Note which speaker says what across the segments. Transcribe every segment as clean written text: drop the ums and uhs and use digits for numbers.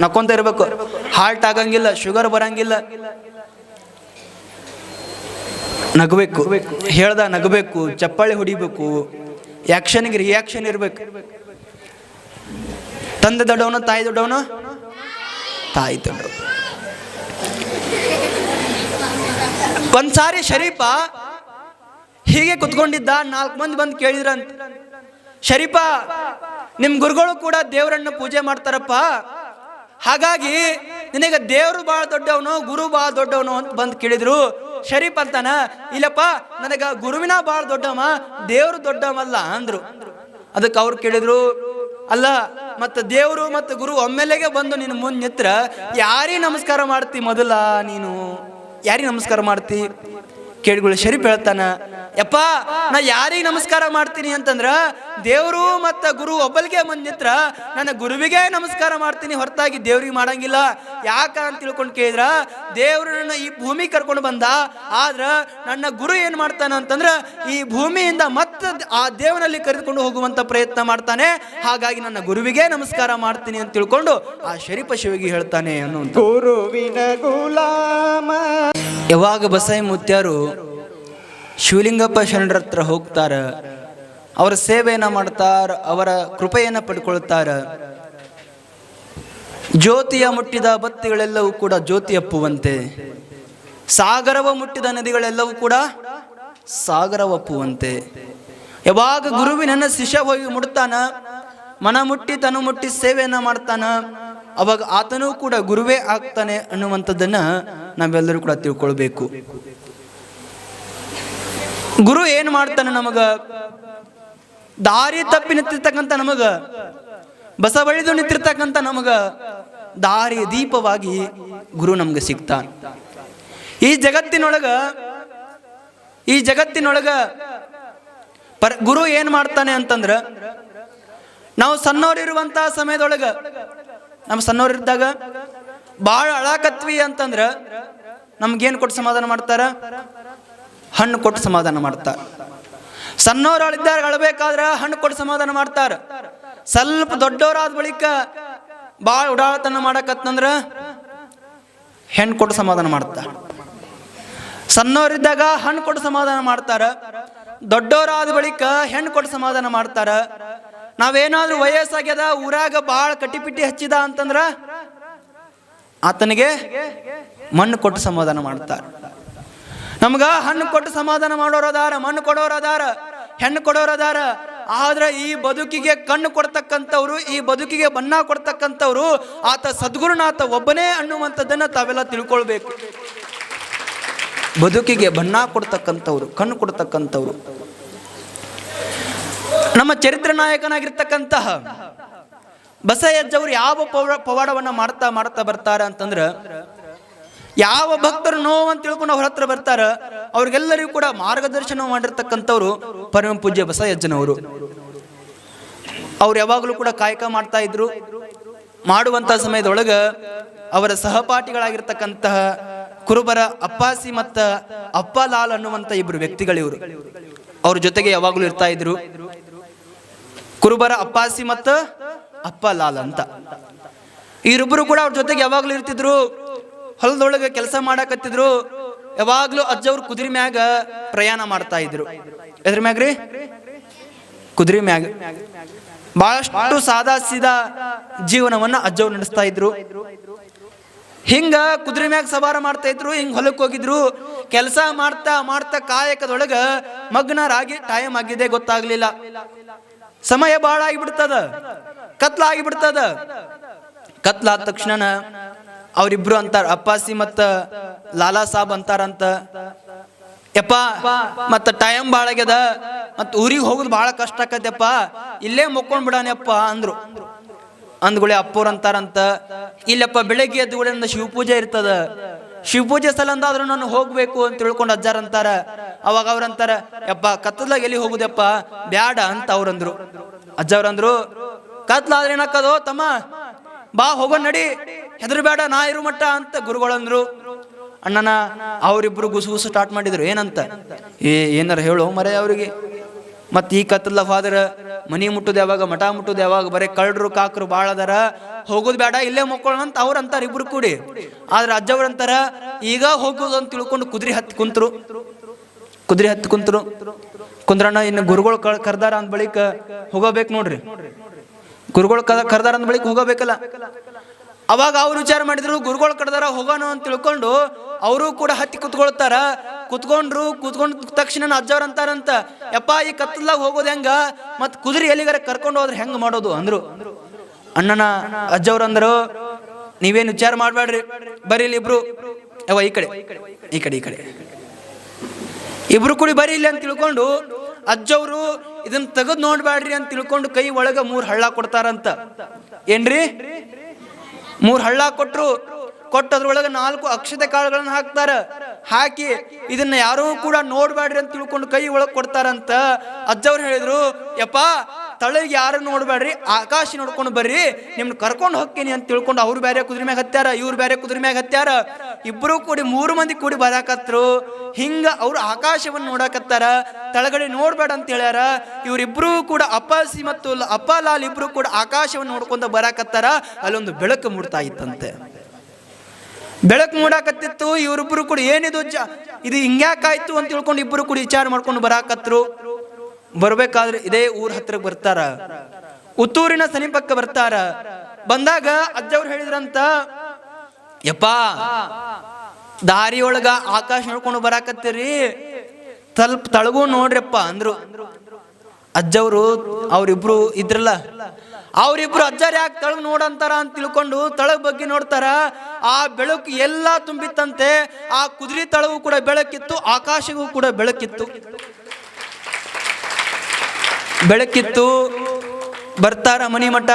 Speaker 1: ನಕ್ಕೊಂತ ಇರ್ಬೇಕು. ಹಾರ್ಟ್ ಆಗಂಗಿಲ್ಲ, ಶುಗರ್ ಬರಂಗಿಲ್ಲ. ನಗಬೇಕು, ಹೇಳ್ದ ನಗಬೇಕು, ಚಪ್ಪಾಳಿ ಹೊಡಿಬೇಕು, ಆಕ್ಷನ್ಗೆ ರಿಯಾಕ್ಷನ್ ಇರ್ಬೇಕು. ತಂದೆ ದೊಡ್ಡವನು, ತಾಯಿ ದೊಡ್ಡವನು, ತಾಯಿ ದೊಡ್ಡವನು. ಒಂದ್ಸಾರಿ ಶರೀಫ ಹೀಗೆ ಕುತ್ಕೊಂಡಿದ್ದ. 4 ಮಂದಿ ಬಂದು ಕೇಳಿದ್ರಂತ, ಶರೀಫ ನಿಮ್ ಗುರುಗಳು ಕೂಡ ದೇವರನ್ನ ಪೂಜೆ ಮಾಡ್ತಾರಪ್ಪ, ಹಾಗಾಗಿ ನಿನಗೆ ದೇವರು ಬಹಳ ದೊಡ್ಡವನು, ಗುರು ಬಹಳ ದೊಡ್ಡವನು ಅಂತ ಬಂದು ಕೇಳಿದ್ರು. ಶರೀಫ್ ಅಂತಾನ, ಇಲ್ಲಪ್ಪ ನನಗ ಗುರುವಿನ ಬಹಳ ದೊಡ್ಡವ, ದೇವರು ದೊಡ್ಡವಲ್ಲ ಅಂದ್ರು. ಅದಕ್ಕೆ ಅವ್ರು ಕೇಳಿದ್ರು, ಅಲ್ಲ ಮತ್ತೆ ದೇವರು ಮತ್ತು ಗುರು ಒಮ್ಮೆಲೆಗೆ ಬಂದು ನಿನ್ನ ಮುಂದೆ ನಿತ್ರ ಯಾರಿಗೆ ನಮಸ್ಕಾರ ಮಾಡ್ತಿ? ಮೊದಲ ನೀನು ಯಾರಿಗೆ ನಮಸ್ಕಾರ ಮಾಡ್ತಿ? ಕೇಳಿಗಳು ಶರೀಫ್ ಹೇಳ್ತಾನ, ಯಪ್ಪ ನಾ ಯಾರಿಗೆ ನಮಸ್ಕಾರ ಮಾಡ್ತೀನಿ ಅಂತಂದ್ರ ದೇವರು ಮತ್ತು ಗುರು ಒಬ್ಬಲಿಗೆ ಬಂದು ನಿತ್ರ ನನ್ನ ಗುರುವಿಗೆ ನಮಸ್ಕಾರ ಮಾಡ್ತೀನಿ, ಹೊರತಾಗಿ ದೇವ್ರಿಗೆ ಮಾಡಂಗಿಲ್ಲ. ಯಾಕ ಅಂತ ತಿಳ್ಕೊಂಡು ಕೇಳಿದ್ರ, ದೇವರು ನನ್ನ ಈ ಭೂಮಿ ಕರ್ಕೊಂಡು ಬಂದ, ಆದ್ರ ನನ್ನ ಗುರು ಏನ್ ಮಾಡ್ತಾನ ಅಂತಂದ್ರ ಈ ಭೂಮಿಯಿಂದ ಮತ್ತೆ ಆ ದೇವನಲ್ಲಿ ಕರೆದುಕೊಂಡು ಹೋಗುವಂತ ಪ್ರಯತ್ನ ಮಾಡ್ತಾನೆ, ಹಾಗಾಗಿ ನನ್ನ ಗುರುವಿಗೆ ನಮಸ್ಕಾರ ಮಾಡ್ತೀನಿ ಅಂತ ತಿಳ್ಕೊಂಡು ಆ ಶರೀಫ ಶಿವಗಿ ಹೇಳ್ತಾನೆ ಅನ್ನುವಂತ.
Speaker 2: ಗುರುವಿನ ಗುಲಾಮ.
Speaker 1: ಯಾವಾಗ ಬಸೈ ಮುತ್ಯಾರು ಶಿವಲಿಂಗಪ್ಪ ಶರಣರ ಹತ್ರ ಹೋಗ್ತಾರ, ಅವರ ಸೇವೆಯನ್ನ ಮಾಡ್ತಾರ, ಅವರ ಕೃಪೆಯನ್ನ ಪಡ್ಕೊಳ್ತಾರ. ಜ್ಯೋತಿಯ ಮುಟ್ಟಿದ ಬತ್ತಿಗಳೆಲ್ಲವೂ ಕೂಡ ಜ್ಯೋತಿ ಅಪ್ಪುವಂತೆ, ಸಾಗರವ ಮುಟ್ಟಿದ ನದಿಗಳೆಲ್ಲವೂ ಕೂಡ ಸಾಗರವಪ್ಪುವಂತೆ. ಯಾವಾಗ ಗುರುವಿನ ಶಿಷ್ಯ ಹೋಗಿ ಮುಡ್ತಾನ, ಮನ ಮುಟ್ಟಿ ತನು ಮುಟ್ಟಿ ಸೇವೆಯನ್ನ ಮಾಡ್ತಾನ, ಅವಾಗ ಆತನೂ ಕೂಡ ಗುರುವೇ ಆಗ್ತಾನೆ ಅನ್ನುವಂಥದ್ದನ್ನ ನಾವೆಲ್ಲರೂ ಕೂಡ ತಿಳ್ಕೊಳ್ಬೇಕು. ಗುರು ಏನ್ ಮಾಡ್ತಾನೆ? ನಮಗ ದಾರಿ ತಪ್ಪಿ ನಿಂತಿರ್ತಕ್ಕಂಥ ನಮಗ, ಬಸವಳಿದು ನಿಂತಿರ್ತಕ್ಕಂಥ ನಮಗ ದಾರಿ ದೀಪವಾಗಿ ಗುರು ನಮ್ಗೆ ಸಿಗ್ತಾನ. ಈ ಜಗತ್ತಿನೊಳಗ ಗುರು ಏನ್ ಮಾಡ್ತಾನೆ ಅಂತಂದ್ರ, ನಾವು ಸಣ್ಣವರಿರುವಂತ ಸಮಯದೊಳಗ, ನಮ್ಮ ಸಣ್ಣವರಿದ್ದಾಗ ಭಾಳ ಅಳಾಕತ್ವಿ ಅಂತಂದ್ರ ನಮ್ಗೇನು ಕೊಟ್ಟು ಸಮಾಧಾನ ಮಾಡ್ತಾರ? ಹಣ್ಣು ಕೊಟ್ಟು ಸಮಾಧಾನ ಮಾಡ್ತಾರ. ಸಣ್ಣವ್ರು ಅಳಿದ್ದಾರೆ, ಅಳಬೇಕಾದ್ರ ಹಣ್ಣು ಕೊಟ್ಟು ಸಮಾಧಾನ ಮಾಡ್ತಾರ. ಸ್ವಲ್ಪ ದೊಡ್ಡವರಾದ ಬಳಿಕ ಭಾಳ ಉಡಾಳತನ ಮಾಡಕತ್ತಂದ್ರ ಹೆಣ್ಣು ಕೊಟ್ಟು ಸಮಾಧಾನ ಮಾಡ್ತಾರ. ಸಣ್ಣವರಿದ್ದಾಗ ಹಣ್ಣು ಕೊಟ್ಟು ಸಮಾಧಾನ ಮಾಡ್ತಾರ, ದೊಡ್ಡವರಾದ ಬಳಿಕ ಹೆಣ್ಣು ಕೊಟ್ಟು ಸಮಾಧಾನ ಮಾಡ್ತಾರ. ನಾವೇನಾದ್ರೂ ವಯಸ್ಸಾಗ್ಯದ, ಊರಾಗ ಭಾಳ ಕಟ್ಟಿಪಿಟ್ಟಿ ಹಚ್ಚಿದ ಅಂತಂದ್ರ ಆತನಿಗೆ ಮಣ್ಣು ಕೊಟ್ಟು ಸಮಾಧಾನ ಮಾಡ್ತಾರ. ನಮ್ಗ ಹಣ್ಣು ಕೊಟ್ಟು ಸಮಾಧಾನ ಮಾಡೋರದಾರ, ಮಣ್ಣು ಕೊಡೋರದಾರ, ಹೆಣ್ಣು ಕೊಡೋರದಾರ. ಆದ್ರೆ ಈ ಬದುಕಿಗೆ ಕಣ್ಣು ಕೊಡ್ತಕ್ಕಂಥವ್ರು, ಈ ಬದುಕಿಗೆ ಬಣ್ಣ ಕೊಡ್ತಕ್ಕಂಥವ್ರು ಆತ ಸದ್ಗುರುನಾಥ ಒಬ್ಬನೇ ಅನ್ನುವಂಥದ್ದನ್ನ ತಾವೆಲ್ಲ ತಿಳ್ಕೊಳ್ಬೇಕು. ಬದುಕಿಗೆ ಬಣ್ಣ ಕೊಡ್ತಕ್ಕಂಥವ್ರು, ಕಣ್ಣು ಕೊಡ್ತಕ್ಕಂಥವ್ರು. ನಮ್ಮ ಚರಿತ್ರ ನಾಯಕನಾಗಿರ್ತಕ್ಕಂತಹ ಬಸಯ್ಯಜ್ಜವ್ರು ಯಾವ ಪವಾಡವನ್ನ ಮಾಡ್ತಾ ಮಾಡ್ತಾ ಬರ್ತಾರ ಅಂತಂದ್ರ, ಯಾವ ಭಕ್ತರು ನೋವು ಅಂತ ತಿಳ್ಕೊಂಡು ಅವ್ರ ಹತ್ರ ಬರ್ತಾರ ಅವ್ರಿಗೆಲ್ಲರಿಗೂ ಕೂಡ ಮಾರ್ಗದರ್ಶನ ಮಾಡಿರ್ತಕ್ಕಂಥವ್ರು ಪರಮ ಪೂಜ್ಯ ಬಸಯ್ಯಜ್ಜನವರು. ಅವ್ರು ಯಾವಾಗಲೂ ಕೂಡ ಕಾಯಕ ಮಾಡ್ತಾ ಇದ್ರು. ಮಾಡುವಂತಹ ಸಮಯದೊಳಗ ಅವರ ಸಹಪಾಠಿಗಳಾಗಿರ್ತಕ್ಕಂತಹ ಕುರುಬರ ಅಪ್ಪಾಸಿ ಮತ್ತ ಅಪ್ಪಲಾಲ್ ಅನ್ನುವಂತ ಇಬ್ರು ವ್ಯಕ್ತಿಗಳಿವರು. ಅವ್ರ ಜೊತೆಗೆ ಯಾವಾಗಲೂ ಇರ್ತಾ ಇದ್ರು. ಕುರುಬರ ಅಪ್ಪಾಸಿ ಮತ್ತ ಅಪ್ಪಲಾಲ್ ಅಂತ ಇವರಿಬ್ಬರು ಕೂಡ ಅವ್ರ ಜೊತೆಗೆ ಯಾವಾಗ್ಲೂ ಇರ್ತಿದ್ರು. ಹೊಲದೊಳಗೆ ಕೆಲಸ ಮಾಡಕತ್ತಿದ್ರು. ಯಾವಾಗ್ಲೂ ಅಜ್ಜವ್ರು ಕುದುರೆ ಮ್ಯಾಗ ಪ್ರಯಾಣ ಮಾಡ್ತಾ ಇದ್ರು. ಎದ್ರ ಮ್ಯಾಗ್ರಿ? ಕುದುರೆ ಮ್ಯಾಗ. ಬಹಳಷ್ಟು ಸಾದಾ ಸೀದಾ ಜೀವನವನ್ನ ಅಜ್ಜವ್ರು ನಡೆಸ್ತಾ ಇದ್ರು. ಹಿಂಗ ಕುದುರೆ ಮ್ಯಾಗ ಸವಾರ ಮಾಡ್ತಾ ಇದ್ರು. ಹಿಂಗ್ ಹೊಲಕ್ಕೆ ಹೋಗಿದ್ರು. ಕೆಲಸ ಮಾಡ್ತಾ ಮಾಡ್ತಾ ಕಾಯಕದೊಳಗ ಮಗ್ನರಾಗಿ ಟೈಮ್ ಆಗಿದೆ, ಗೊತ್ತಾಗ್ಲಿಲ್ಲ. ಸಮಯ ಬಹಳ ಆಗಿಬಿಡ್ತದ, ಕತ್ಲಾಗಿಬಿಡ್ತದ. ಕತ್ಲಾದ ತಕ್ಷಣ ಅವ್ರಿಬ್ರು ಅಂತಾರ, ಅಪ್ಪಾಸಿ ಮತ್ತ ಲಾಲಾ ಸಾಬ್ ಅಂತಾರಂತ, ಯಪ್ಪ ಮತ್ತ ಟೈಮ್ ಭಾಳ ಆಗ್ಯದ, ಮತ್ತ ಊರಿಗೆ ಹೋಗುದು ಬಹಳ ಕಷ್ಟ ಆಕತ್ಯಪ್ಪ, ಇಲ್ಲೇ ಮುಕ್ಕೊಂಡ್ ಬಿಡಾನಪ್ಪ ಅಂದ್ರು. ಅಂದ್ಗುಳೆ ಅಪ್ಪವ್ರ ಅಂತಾರಂತ, ಇಲ್ಲಪ್ಪ ಬೆಳಗ್ಗೆ ಎದ್ದು ಕೂಡ ಶಿವಪೂಜೆ ಇರ್ತದ, ಶಿವಪೂಜೆ ಸಲ ಅಂದಾದ್ರೂ ನಾನು ಹೋಗ್ಬೇಕು ಅಂತ ತಿಳ್ಕೊಂಡು ಅಜ್ಜಾರ ಅಂತಾರ. ಅವಾಗ ಅವ್ರಂತಾರ, ಯಪ್ಪ ಕತ್ತಲಾಗ ಎಲ್ಲಿ ಹೋಗುದಪ್ಪ, ಬ್ಯಾಡ ಅಂತ ಅವ್ರಂದ್ರು. ಅಜ್ಜವ್ರಂದ್ರು, ಕತ್ಲಾದ್ರೆ ಏನಕ್ಕದೋ ತಮ್ಮ, ಬಾ ಹೋಗೋ ನಡಿ, ಹೆದ್ರ ಬೇಡ, ನಾ ಇರು ಮಟ್ಟ ಅಂತ ಗುರುಗಳಂದ್ರು. ಅಣ್ಣನ ಅವರಿಬ್ರು ಗುಸುಗುಸು ಸ್ಟಾರ್ಟ್ ಮಾಡಿದ್ರು. ಏನಂತ? ಏನಾರ ಹೇಳು ಮರೆ ಅವ್ರಿಗೆ, ಮತ್ತು ಈ ಕತ್ತಲ ಹೋದ್ರ ಮನಿ ಮುಟ್ಟುದು ಯಾವಾಗ, ಮಠ ಮುಟ್ಟುದು ಯಾವಾಗ, ಬರೀ ಕಳ್ಳರು ಕಾಕರು ಭಾಳ ಅದಾರ, ಹೋಗೋದು ಬೇಡ ಇಲ್ಲೇ ಮಕ್ಕಳು ಅಂತ ಅವ್ರು ಅಂತಾರೆ ಇಬ್ರು ಕೂಡಿ. ಆದ್ರೆ ಅಜ್ಜವ್ರು ಅಂತಾರ ಈಗ ಹೋಗೋದು ಅಂತ ತಿಳ್ಕೊಂಡು ಕುದುರೆ ಹತ್ತಿ ಕುಂತರು. ಕುಂದ್ರಣ್ಣ ಇನ್ನು ಗುರುಗಳು ಕರ್ದಾರ ಅಂದ ಬಳಿಕ ಹೋಗಬೇಕು ನೋಡ್ರಿ. ಗುರುಗಳು ಕರ್ದಾರ ಅಂದ ಬಳಿಕ ಹೋಗಬೇಕಲ್ಲ. ಅವಾಗ ಅವ್ರು ವಿಚಾರ ಮಾಡಿದ್ರು, ಗುರುಗಳು ಕಡ್ದಾರ ಹೋಗೋಣ ಅಂತ ತಿಳ್ಕೊಂಡು ಅವರು ಕೂಡ ಹತ್ತಿ ಕುತ್ಕೊಂಡ ತಕ್ಷಣ ಅಜ್ಜವ್ರ ಅಂತಾರಂತ, ಯಪ್ಪ ಈ ಕತ್ತಲಾಗ ಹೋಗೋದು ಹೆಂಗ, ಮತ್ ಕುದುರೆ ಎಲ್ಲಿಗಾರ ಕರ್ಕೊಂಡು ಹೋದ್ರೆ ಹೆಂಗ್ ಮಾಡೋದು ಅಂದ್ರು. ಅಣ್ಣನ ಅಜ್ಜವ್ರ ಅಂದ್ರು, ನೀವೇನು ವಿಚಾರ ಮಾಡ್ಬೇಡ್ರಿ, ಬರೀ ಇಲ್ಲಿ ಇಬ್ರು ಈ ಕಡೆ ಇಬ್ರು ಕೂಡಿ ಬರೀ ಇಲ್ಲಿ ಅಂತ ತಿಳ್ಕೊಂಡು ಅಜ್ಜವ್ರು ಇದನ್ನ ತೆಗೆದು ನೋಡ್ಬೇಡ್ರಿ ಅಂತ ತಿಳ್ಕೊಂಡು ಕೈ ಒಳಗ 3 ಹಳ್ಳ ಕೊಡ್ತಾರಂತ. ಏನ್ರಿ 3 ಹಳ್ಳ ಕೊಟ್ಟು ಅದ್ರೊಳಗೆ 4 ಅಕ್ಷತೆ ಕಾಳುಗಳನ್ನ ಹಾಕಿ ಇದನ್ನ ಯಾರೂ ಕೂಡ ನೋಡ್ಬೇಡ್ರಿ ಅಂತ ತಿಳ್ಕೊಂಡು ಕೈ ಒಳಗೆ ಕೊಡ್ತಾರಂತ. ಅಜ್ಜವ್ರು ಹೇಳಿದ್ರು, ಯಪ್ಪ ತಳಗೆ ಯಾರು ನೋಡ್ಬೇಡ್ರಿ, ಆಕಾಶ ನೋಡ್ಕೊಂಡು ಬರ್ರಿ, ನಿಮ್ನ ಕರ್ಕೊಂಡು ಹೋಗ್ತೀನಿ ಅಂತ ತಿಳ್ಕೊಂಡು ಅವ್ರು ಬೇರೆ ಕುದುರೆ ಮ್ಯಾಗ ಹತ್ಯಾರ, ಇವ್ರು ಬೇರೆ ಕುದುರೆ ಮ್ಯಾಗ ಹತ್ಯಾರ. ಇಬ್ರು ಕೂಡಿ 3 ಮಂದಿ ಕೂಡಿ ಬರಾಕತ್ರು. ಹಿಂಗ ಅವ್ರು ಆಕಾಶವನ್ನು ನೋಡಕತ್ತಾರ, ತಳಗಡೆ ನೋಡ್ಬೇಡ ಅಂತ ಹೇಳ್ಯಾರ. ಇವ್ರಿಬ್ರು ಕೂಡ ಅಪ್ಪಾಸಿ ಮತ್ತು ಅಪ್ಪಾಲಾಲ್ ಇಬ್ರು ಕೂಡ ಆಕಾಶವನ್ನು ನೋಡ್ಕೊಂತ ಬರಾಕತ್ತಾರ. ಅಲ್ಲೊಂದು ಬೆಳಕು ಮೂಡ್ತಾ ಇತ್ತಂತೆ. ಬೆಳಕು ಮೂಡಾಕತ್ತಿತ್ತು. ಇವರಿಬ್ರು ಕೂಡ ಏನಿದು ಇದು ಹಿಂಗ್ಯಾಕಾಯ್ತು ಅಂತ ತಿಳ್ಕೊಂಡು ಇಬ್ರು ಕೂಡ ವಿಚಾರ ಮಾಡ್ಕೊಂಡು ಬರಾಕತ್ರು. ಬರ್ಬೇಕಾದ್ರೆ ಇದೇ ಊರ ಹತ್ರಕ್ಕೆ ಬರ್ತಾರ, ಉತ್ತೂರಿನ ಸಮೀಪಕ್ಕೆ ಬರ್ತಾರ. ಬಂದಾಗ ಅಜ್ಜವ್ರು ಹೇಳಿದ್ರಂತ, ಯಪ್ಪ ದಾರಿಯೊಳಗ ಆಕಾಶ ನೋಡ್ಕೊಂಡು ಬರಾಕತ್ತೀರಿ, ಸ್ವಲ್ಪ ತಳಗೂ ನೋಡ್ರಪ್ಪ ಅಂದ್ರು. ಅಜ್ಜವ್ರು ಅವ್ರಿಬ್ರು ಇದ್ರಲ್ಲ, ಅವ್ರಿಬ್ರು ಅಜ್ಜಾರ್ ಯಾಕೆ ತಳಗ್ ನೋಡಂತಾರ ಅಂತ ತಿಳ್ಕೊಂಡು ತಳಗ್ ಬಗ್ಗೆ ನೋಡ್ತಾರ. ಆ ಬೆಳಕು ಎಲ್ಲ ತುಂಬಿತ್ತಂತೆ. ಆ ಕುದುರೆ ತಳಗೂ ಕೂಡ ಬೆಳಕಿತ್ತು, ಆಕಾಶಗೂ ಕೂಡ ಬೆಳಕಿತ್ತು. ಬರ್ತಾರ ಮನಿ ಮಠ.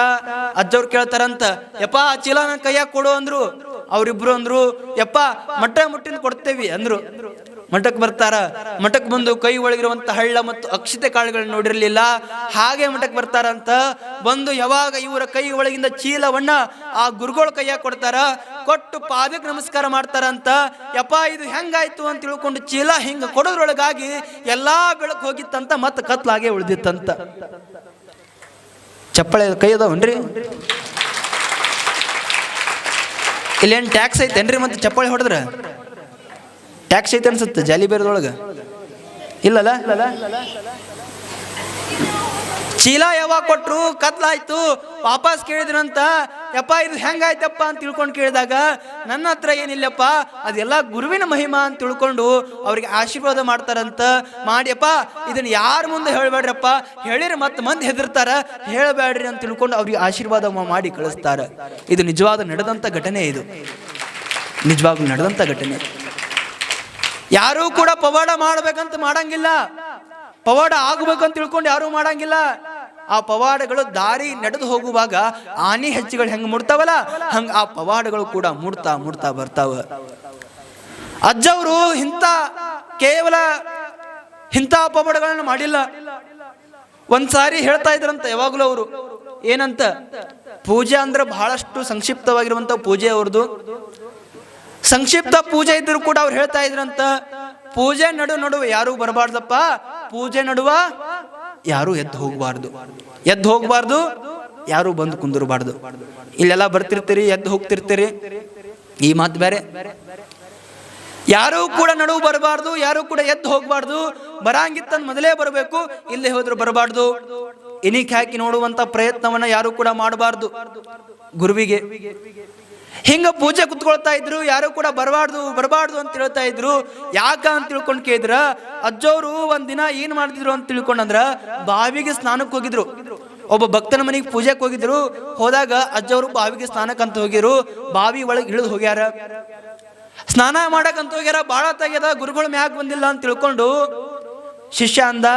Speaker 1: ಅಜ್ಜವ್ರು ಕೇಳ್ತಾರಂತ, ಯಪ್ಪ ಆ ಚೀಲ ನನ್ನ ಕೈಯಾಗ ಕೊಡು ಅಂದ್ರು. ಅವ್ರಿಬ್ರು ಅಂದ್ರು, ಯಪ್ಪ ಮುಟ್ಟಿನ ಕೊಡ್ತೇವಿ ಅಂದ್ರು. ಮಠಕ್ಕೆ ಬರ್ತಾರ. ಮಠಕ್ಕೆ ಬಂದು ಕೈ ಒಳಗಿರುವಂತ ಹಳ್ಳ ಮತ್ತು ಅಕ್ಷತೆ ಕಾಳುಗಳನ್ನ ನೋಡಿರ್ಲಿಲ್ಲ. ಹಾಗೆ ಮಠಕ್ಕೆ ಬರ್ತಾರಂತ. ಬಂದು ಯಾವಾಗ ಇವರ ಕೈ ಒಳಗಿಂದ ಚೀಲವನ್ನ ಆ ಗುರುಗಳ ಕೈಯಾಗ ಕೊಡ್ತಾರ. ಕೊಟ್ಟು ಪಾದಕ್ಕೆ ನಮಸ್ಕಾರ ಮಾಡ್ತಾರಂತ. ಯಪ್ಪ ಇದು ಹೆಂಗಾಯ್ತು ಅಂತ ತಿಳ್ಕೊಂಡು ಚೀಲ ಹಿಂಗ ಕೊಡೋದ್ರೊಳಗಾಗಿ ಎಲ್ಲಾ ಬೆಳಕು ಹೋಗಿತ್ತಂತ, ಮತ್ತ ಕತ್ಲಾಗೆ ಉಳಿದಿತ್ತಂತ. ಚಪ್ಪಳೆ ಕೈ ಅದಾವನ್ರಿ? ಇಲ್ಲೇನ್ ಟ್ಯಾಕ್ಸ್ ಐತೇನ್ರಿ? ಮತ್ತೆ ಚಪ್ಪಳೆ ಹೊಡೆದ್ರ ಟ್ಯಾಕ್ಸ್ ಐತೆ ಅನ್ಸುತ್ತೆ ಜಾಲಿ ಬೇರದೊಳಗ. ಇಲ್ಲಲ್ಲ, ಚೀಲ ಯಾವಾಗ ಕೊಟ್ರು ಕತ್ಲಾಯ್ತು. ವಾಪಸ್ ಕೇಳಿದ್ರಂತ, ಯಪ್ಪ ಇದು ಹೆಂಗಾಯ್ತಪ್ಪ ಅಂತ ತಿಳ್ಕೊಂಡು ಕೇಳಿದಾಗ, ನನ್ನ ಹತ್ರ ಏನಿಲ್ಲಪ್ಪ, ಅದೆಲ್ಲ ಗುರುವಿನ ಮಹಿಮಾ ಅಂತ ತಿಳ್ಕೊಂಡು ಅವ್ರಿಗೆ ಆಶೀರ್ವಾದ ಮಾಡ್ತಾರಂತ. ಮಾಡಿಯಪ್ಪ ಇದನ್ನ ಯಾರ ಮುಂದೆ ಹೇಳ್ಬೇಡ್ರಪ್ಪ, ಹೇಳಿರಿ ಮತ್ತೆ ಮಂದಿ ಹೆದರ್ತಾರ, ಹೇಳಬೇಡ್ರಿ ಅಂತ ತಿಳ್ಕೊಂಡು ಅವ್ರಿಗೆ ಆಶೀರ್ವಾದ ಮಾಡಿ ಕಳಿಸ್ತಾರ. ಇದು ನಿಜವಾದ ನಡೆದಂತ ಘಟನೆ. ಇದು ನಿಜವಾಗ್ಲೂ ನಡೆದಂತ ಘಟನೆ. ಯಾರೂ ಕೂಡ ಪವಾಡ ಮಾಡ್ಬೇಕಂತ ಮಾಡಂಗಿಲ್ಲ, ಪವಾಡ ಆಗ್ಬೇಕಂತ ತಿಳ್ಕೊಂಡು ಯಾರು ಮಾಡಂಗಿಲ್ಲ. ಆ ಪವಾಡಗಳು ದಾರಿ ನಡೆದು ಹೋಗುವಾಗ ಆನಿ ಹೆಚ್ಚುಗಳು ಹೆಂಗ್ ಮುಡ್ತಾವಲ್ಲ, ಹಂಗ ಆ ಪವಾಡಗಳು ಕೂಡ ಮುಡ್ತಾ ಬರ್ತಾವ. ಅಜ್ಜವರು ಕೇವಲ ಇಂಥ ಪವಾಡಗಳನ್ನು ಮಾಡಿಲ್ಲ. ಒಂದ್ಸಾರಿ ಹೇಳ್ತಾ ಇದ್ರಂತ ಯಾವಾಗ್ಲೂ ಅವರು, ಏನಂತ, ಪೂಜೆ ಅಂದ್ರೆ ಬಹಳಷ್ಟು ಸಂಕ್ಷಿಪ್ತವಾಗಿರುವಂತ ಪೂಜೆ ಅವ್ರದ್ದು. ಸಂಕ್ಷಿಪ್ತ ಪೂಜೆ ಇದ್ರು ಕೂಡ ಅವ್ರು ಹೇಳ್ತಾ ಇದ್ರಂತ, ಪೂಜೆ ನಡುವೆ ಯಾರು ಬರಬಾರ್ದಪ್ಪ, ಪೂಜೆ ನಡುವ ಯಾರು ಎದ್ದು ಹೋಗ್ಬಾರ್ದು, ಯಾರು ಬಂದು ಕುಂದಿರಬಾರ್ದು. ಇಲ್ಲೆಲ್ಲ ಬರ್ತಿರ್ತೀರಿ, ಎದ್ದು ಹೋಗ್ತಿರ್ತೀರಿ, ಈ ಮಾತು ಬೇರೆ. ಯಾರು ಕೂಡ ನಡುವು ಬರಬಾರ್ದು, ಯಾರು ಕೂಡ ಎದ್ದು ಹೋಗ್ಬಾರ್ದು. ಬರಂಗಿತ್ತಂದ್ ಮೊದಲೇ ಬರಬೇಕು, ಇಲ್ಲೇ ಹೋದ್ರು ಬರಬಾರ್ದು. ಇನಿಕ್ ಹಾಕಿ ನೋಡುವಂತ ಪ್ರಯತ್ನವನ್ನ ಯಾರು ಕೂಡ ಮಾಡಬಾರ್ದು ಗುರುವಿಗೆ. ಹಿಂಗ ಪೂಜೆ ಕುತ್ಕೊಳ್ತಾ ಇದ್ರು, ಯಾರು ಕೂಡ ಬರಬಾರ್ದು ಅಂತ ಹೇಳ್ತಾ ಇದ್ರು. ಯಾಕ ಅಂತ ತಿಳ್ಕೊಂಡು ಕೇಳಿದ್ರ, ಅಜ್ಜವ್ರು ಒಂದಿನ ಏನ್ ಮಾಡ್ತಿದ್ರು ಅಂತ ತಿಳ್ಕೊಂಡಂದ್ರ, ಬಾವಿಗೆ ಸ್ನಾನಕ್ಕೆ ಹೋಗಿದ್ರು. ಒಬ್ಬ ಭಕ್ತನ ಮನೆಗೆ ಪೂಜೆಗೆ ಹೋಗಿದ್ರು. ಹೋದಾಗ ಅಜ್ಜವ್ರು ಬಾವಿಗೆ ಸ್ನಾನಕ್ಕಂತ ಹೋಗಿರು. ಬಾವಿ ಒಳಗೆ ಇಳಿದು ಹೋಗ್ಯಾರ, ಸ್ನಾನ ಮಾಡಕಂತ ಹೋಗ್ಯಾರ. ಬಾಳ ತೆಗ್ಯದ, ಗುರುಗಳು ಮ್ಯಾಗ ಬಂದಿಲ್ಲ ಅಂತ ತಿಳ್ಕೊಂಡು ಶಿಷ್ಯ ಅಂದ,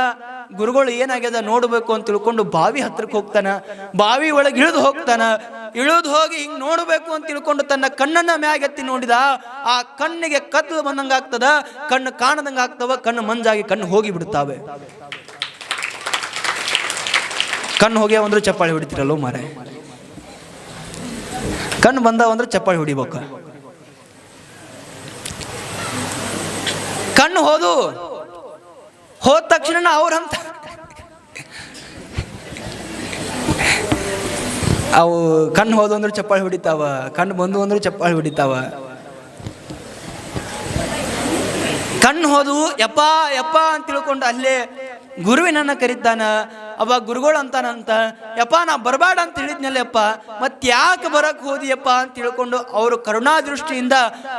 Speaker 1: ಗುರುಗಳು ಏನಾಗ್ಯದ ನೋಡ್ಬೇಕು ಅಂತ ತಿಳ್ಕೊಂಡು ಬಾವಿ ಹತ್ರಕ್ಕೆ ಹೋಗ್ತಾನ. ಬಾವಿ ಒಳಗೆ ಇಳಿದು ಹೋಗಿ ಹಿಂಗ್ ನೋಡ್ಬೇಕು ಅಂತ ತಿಳ್ಕೊಂಡು ತನ್ನ ಕಣ್ಣನ್ನ ಮ್ಯಾಗೆತ್ತಿ ನೋಡಿದ. ಆ ಕಣ್ಣಿಗೆ ಕತ್ಲು ಬಂದಂಗ ಆಗ್ತದ, ಕಣ್ಣು ಕಾಣದಂಗ ಆಗ್ತವ, ಕಣ್ಣು ಮಂಜಾಗಿ ಕಣ್ಣು ಹೋಗಿ ಬಿಡುತ್ತಾವೆ. ಕಣ್ಣು ಹೋಗ್ಯಾವಂದ್ರೆ ಚಪ್ಪಾಳಿ ಹೊಡಿತಿರಲ್ಲ ಮಾರೆ, ಕಣ್ಣು ಬಂದಾವಂದ್ರೆ ಚಪ್ಪಾಳಿ ಹೊಡಿಬೇಕು. ಕಣ್ಣು ಹೋದ ತಕ್ಷಣ ಅವು ಕಣ್ಣು ಹೋದು ಅಂದ್ರೆ ಚಪ್ಪಾಳಿ ಹೊಡಿತಾವ, ಕಣ್ಣು ಬಂದು ಅಂದ್ರೆ ಚಪ್ಪಾಳಿ ಹೊಡಿತಾವ. ಕಣ್ಣು ಹೋದು ಯಪ್ಪ ಯಪ್ಪ ಅಂತ ತಿಳ್ಕೊಂಡು ಅಲ್ಲೇ ಗುರುವಿನನ್ನ ಕರೀತಾನ. ಅವಾಗ ಗುರುಗಳು ಅಂತಾನಂತ, ಯಪ್ಪ ನಾ ಬರಬೇಡ ಅಂತ ಹೇಳಿದ್ನಲ್ಲಪ್ಪ, ಮತ್ತೆ ಯಾಕೆ ಬರಕ್ ಹೋದಿಯಪ್ಪ ಅಂತ ತಿಳ್ಕೊಂಡು ಅವರು ಕರುಣಾ ದೃಷ್ಟಿಯಿಂದ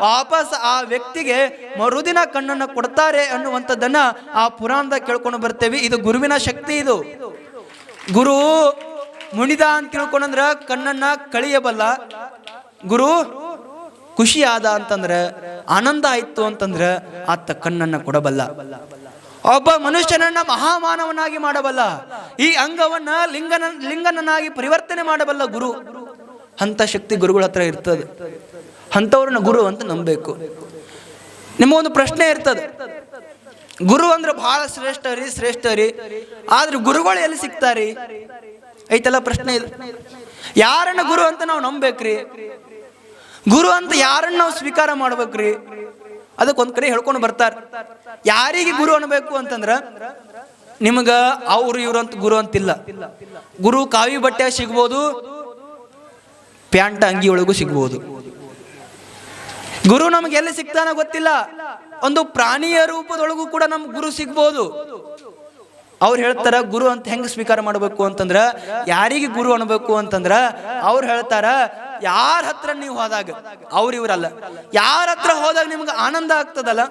Speaker 1: ವಾಪಸ್ ಆ ವ್ಯಕ್ತಿಗೆ ಮರುದಿನ ಕಣ್ಣನ್ನು ಕೊಡ್ತಾರೆ ಅನ್ನುವಂಥದ್ದನ್ನ ಆ ಪುರಾಣದಾಗ ಕೇಳ್ಕೊಂಡು ಬರ್ತೇವೆ. ಇದು ಗುರುವಿನ ಶಕ್ತಿ. ಇದು ಗುರು ಮುಣಿದ ಅಂತ ತಿಳ್ಕೊಂಡ್ರ ಕಣ್ಣನ್ನ ಕಳಿಯಬಲ್ಲ. ಗುರು ಖುಷಿ ಆದ ಅಂತಂದ್ರೆ, ಆನಂದ ಆಯ್ತು ಅಂತಂದ್ರೆ ಆತ ಕಣ್ಣನ್ನ ಕೊಡಬಲ್ಲ. ಒಬ್ಬ ಮನುಷ್ಯನನ್ನ ಮಹಾಮಾನವನಾಗಿ ಮಾಡಬಲ್ಲ. ಈ ಅಂಗವನ್ನ ಲಿಂಗನನ್ನಾಗಿ ಪರಿವರ್ತನೆ ಮಾಡಬಲ್ಲ ಗುರು. ಅಂತ ಶಕ್ತಿ ಗುರುಗಳ ಹತ್ರ ಇರ್ತದೆ. ಅಂಥವ್ರನ್ನ ಗುರು ಅಂತ ನಂಬಬೇಕು. ನಿಮಗೊಂದು ಪ್ರಶ್ನೆ ಇರ್ತದೆ, ಗುರು ಅಂದ್ರೆ ಬಹಳ ಶ್ರೇಷ್ಠ ರೀ, ಆದ್ರೆ ಗುರುಗಳು ಎಲ್ಲಿ ಸಿಗ್ತಾರಿ ಐತಲ್ಲ ಪ್ರಶ್ನೆ ಇದು. ಯಾರನ್ನ ಗುರು ಅಂತ ನಾವು ನಂಬೇಕ್ರಿ? ಗುರು ಅಂತ ಯಾರನ್ನ ನಾವು ಸ್ವೀಕಾರ ಮಾಡ್ಬೇಕ್ರಿ? ಅದಕ್ಕೊಂದ್ ಕಡೆ ಹೇಳ್ಕೊಂಡು ಬರ್ತಾರ. ಯಾರಿಗೆ ಗುರು ಅನ್ಬೇಕು ಅಂತಂದ್ರ, ನಿಮಗ ಅವ್ರು ಇವ್ರು ಅಂತ ಗುರು ಅಂತಿಲ್ಲ. ಗುರು ಕಾವಿ ಬಟ್ಟೆ ಸಿಗ್ಬೋದು, ಪ್ಯಾಂಟ್ ಅಂಗಿ ಒಳಗೂ ಸಿಗ್ಬೋದು. ಗುರು ನಮ್ಗೆ ಎಲ್ಲಿ ಸಿಗ್ತಾನ ಗೊತ್ತಿಲ್ಲ. ಒಂದು ಪ್ರಾಣಿಯ ರೂಪದೊಳಗೂ ಕೂಡ ನಮ್ಗೆ ಗುರು ಸಿಗ್ಬೋದು. ಅವ್ರು ಹೇಳ್ತಾರ ಗುರು ಅಂತ ಹೆಂಗ್ ಸ್ವೀಕಾರ ಮಾಡಬೇಕು ಅಂತಂದ್ರ, ಯಾರಿಗೆ ಗುರು ಅನ್ಬೇಕು ಅಂತಂದ್ರ, ಅವ್ರು ಹೇಳ್ತಾರ ಯಾರ ಹತ್ರ ನೀವು ಹೋದಾಗ, ಅವ್ರ ಇವ್ರಲ್ಲ, ಯಾರ ಹತ್ರ ಹೋದಾಗ ನಿಮ್ಗೆ ಆನಂದ ಆಗ್ತದಲ್ಲ,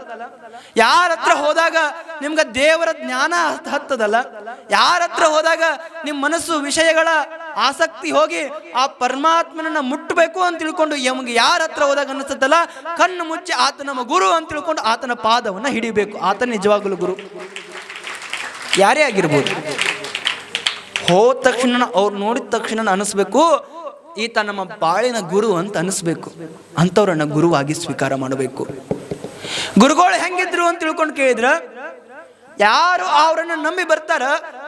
Speaker 1: ಯಾರ ಹತ್ರ ಹೋದಾಗ ನಿಮ್ಗೆ ದೇವರ ಜ್ಞಾನ ಹತ್ತದಲ್ಲ, ಯಾರ ಹತ್ರ ಹೋದಾಗ ನಿಮ್ಮ ಮನಸ್ಸು ವಿಷಯಗಳ ಆಸಕ್ತಿ ಹೋಗಿ ಆ ಪರಮಾತ್ಮನನ್ನ ಮುಟ್ಟಬೇಕು ಅಂತ ತಿಳ್ಕೊಂಡು ನಮ್ಗೆ ಯಾರ ಹತ್ರ ಹೋದಾಗ ಅನಿಸ್ತದಲ್ಲ, ಕಣ್ಣು ಮುಚ್ಚಿ ಆತ ನಮ್ಮ ಗುರು ಅಂತ ತಿಳ್ಕೊಂಡು ಆತನ ಪಾದವನ್ನ ಹಿಡಿಬೇಕು. ಆತ ನಿಜವಾಗಲು ಗುರು. ಯಾರೇ ಆಗಿರ್ಬೋದು, ಹೋದ ತಕ್ಷಣ ಅವ್ರು ನೋಡಿದ ತಕ್ಷಣ ಅನಿಸ್ಬೇಕು ಈತ ನಮ್ಮ ಬಾಳಿನ ಗುರು ಅಂತ ಅನಿಸ್ಬೇಕು. ಅಂಥವ್ರನ್ನ ಗುರುವಾಗಿ ಸ್ವೀಕಾರ ಮಾಡಬೇಕು. ಗುರುಗಳು ಹೆಂಗಿದ್ರು ಅಂತ ತಿಳ್ಕೊಂಡು ಕೇಳಿದ್ರ, ಯಾರು ಅವರನ್ನ ನಂಬಿ ಬರ್ತಾರ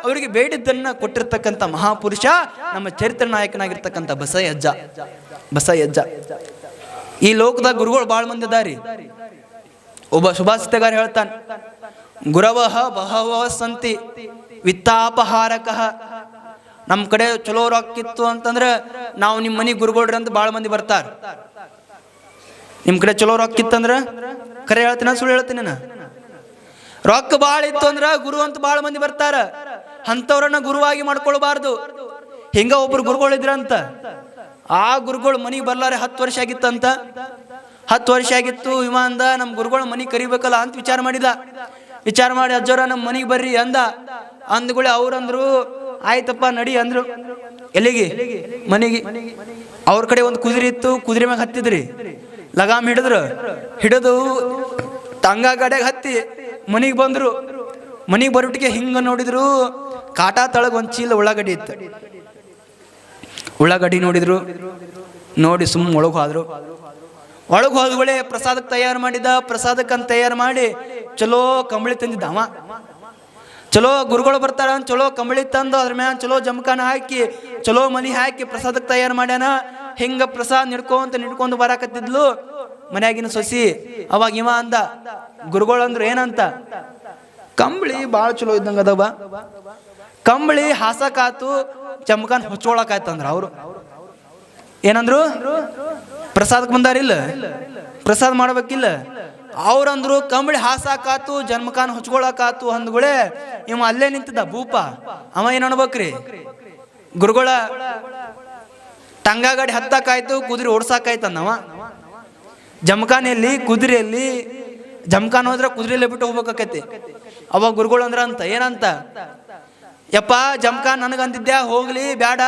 Speaker 1: ಅವರಿಗೆ ಬೇಡಿದ್ದನ್ನ ಕೊಟ್ಟಿರ್ತಕ್ಕಂಥ ಮಹಾಪುರುಷ ನಮ್ಮ ಚರಿತ್ರ ನಾಯಕನಾಗಿರ್ತಕ್ಕಂಥ ಬಸಯ್ಯಜ್ಜ. ಈ ಲೋಕದಾಗ ಗುರುಗಳು ಬಾಳ್ ಮಂದಿ ಅದಾರಿ. ಒಬ್ಬ ಸುಭಾಷಿತಗಾರ ಹೇಳ್ತಾನೆ, ಗುರವಃ ಬಹವಃ ಸಂತಿ ವಿತ್ತಾಪಹಾರಕಃ. ನಮ್ಮ ಕಡೆ ಚಲೋ ರೊಕ್ಕಿತ್ತು ಅಂತಂದ್ರೆ ನಾವು ನಿಮ್ಮ ಮನೆ ಗುರುಗಳ್ರಿ ಅಂತ ಭಾಳ ಮಂದಿ ಬರ್ತಾರ. ನಿಮ್ಮ ಕಡೆ ಚಲೋ ರೊಕ್ಕಿತ್ತಂದ್ರ, ಖರೆ ಹೇಳ್ತೀನಿ ಸುಳ್ಳು ಹೇಳ್ತೀನಿ, ರೊಕ್ಕ ಭಾಳ ಇತ್ತು ಅಂದ್ರ ಗುರು ಅಂತ ಭಾಳ ಮಂದಿ ಬರ್ತಾರ. ಅಂಥವ್ರನ್ನ ಗುರುವಾಗಿ ಮಾಡ್ಕೊಳ್ಬಾರ್ದು. ಹಿಂಗ ಒಬ್ರು ಗುರುಗಳಿದ್ರಂತ, ಆ ಗುರುಗಳು ಮನೆಗೆ ಬರ್ಲಾರೆ 10 ವರ್ಷ ಆಗಿತ್ತಂತ. 10 ವರ್ಷ ಆಗಿತ್ತು. ಇವ ಅಂದ ನಮ್ಮ ಗುರುಗಳು ಮನೆಗೆ ಕರಿಬೇಕಲ್ಲ ಅಂತ ವಿಚಾರ ಮಾಡಿ ಅಜ್ಜೋರ ನಮ್ಮ ಮನೆಗೆ ಬರ್ರಿ ಅಂದ್ಗಳೇ ಅವ್ರಂದ್ರು ಆಯ್ತಪ್ಪ ನಡಿ ಅಂದ್ರು. ಎಲ್ಲಿಗೆ? ಮನೆಗೆ. ಅವ್ರ ಕಡೆ ಒಂದು ಕುದುರೆ ಇತ್ತು, ಕುದುರೆ ಮ್ಯಾಗ ಹತ್ತಿದ್ರಿ, ಲಗಾಮ್ ಹಿಡಿದು ತಂಗ ಗಾಡ್ಯಾಗ ಹತ್ತಿ ಮನೆಗೆ ಬಂದ್ರು. ಮನೆಗೆ ಬರೋಟಿಗೆ ಹಿಂಗ ನೋಡಿದ್ರು, ಕಾಟ ತಳಗ ಒಂದು ಚೀಲ ಉಳ್ಳಾಗಡ್ಡಿ ಇತ್ತು. ಉಳ್ಳಾಗಡ್ಡಿ ನೋಡಿದ್ರು, ನೋಡಿ ಸುಮ್ಮ ಒಳಗೆ ಹೋದ್ಗಳೇ ಪ್ರಸಾದಕ್ಕೆ ತಯಾರು ಮಾಡಿದ. ಪ್ರಸಾದಕ್ಕಂತ ತಯಾರು ಮಾಡಿ ಚಲೋ ಕಂಬಳಿ ತಂದಿದ್ದ ಅವ. ಚಲೋ ಗುರುಗಳು ಬರ್ತಾರ ಚಲೋ ಕಂಬಳಿ ತಂದು ಅದ್ರ ಮ್ಯಾಲ ಚಲೋ ಜಮಖಾನ ಹಾಕಿ ಚಲೋ ಮನಿ ಹಾಕಿ ಪ್ರಸಾದಕ್ಕೆ ತಯಾರು ಮಾಡ್ಯಾನ. ಹಿಂಗ ಪ್ರಸಾದ ನಿಡ್ಕೊಂಡು ಬರಾಕತ್ತಿದ್ಲು ಮನ್ಯಾಗಿನ ಸೊಸಿ. ಅವಾಗ ಇವ ಅಂದ, ಗುರುಗಳು ಅಂದ್ರು ಏನಂತ, ಕಂಬಳಿ ಭಾಳ ಚಲೋ ಇದ್ದಂಗ ಅದವ, ಕಂಬಳಿ ಹಾಸಕಾತು ಜಮಖಾನ್ ಹೊಚ್ಕೊಳಕಾಯ್ತಂದ್ರ. ಅವ್ರು ಏನಂದ್ರು, ಪ್ರಸಾದಕ್ಕೆ ಬಂದಾರಿಲ್ಲ, ಪ್ರಸಾದ ಮಾಡ್ಬೇಕಿಲ್ಲ. ಅವ್ರಂದ್ರು ಕಂಬಳಿ ಹಾಸಾಕಾತು ಜನ್ಮಖಾನ್ ಹೊಚ್ಕೊಳಕಾತು ಅಂದ್ಗಳೇ ಇವ ಅಲ್ಲೇ ನಿಂತಿದ್ದ ಭೂಪ. ಅವ ಏನ್ ಅನ್ಬೇಕ್ರಿ, ಗುರುಗಳ ಟಂಗಾಗಡಿ ಹತ್ತಕಾಯ್ತು, ಕುದುರೆ ಓಡ್ಸಾಕಾಯ್ತಂದವ. ಜಮಖಾನೆಯಲ್ಲಿ ಕುದುರೆಯಲ್ಲಿ ಜಮಖಾನ್ ಹೋದ್ರೆ ಕುದುರೆಯಲ್ಲೇ ಬಿಟ್ಟು ಹೋಗ್ಬೇಕಾಕೈತಿ. ಅವಾಗ ಗುರುಗಳು ಅಂದ್ರ ಅಂತ ಏನಂತ, ಯಪ್ಪ ಜಮಖಾನ್ ನನಗಂತಿದ್ಯಾ, ಹೋಗ್ಲಿ ಬ್ಯಾಡ,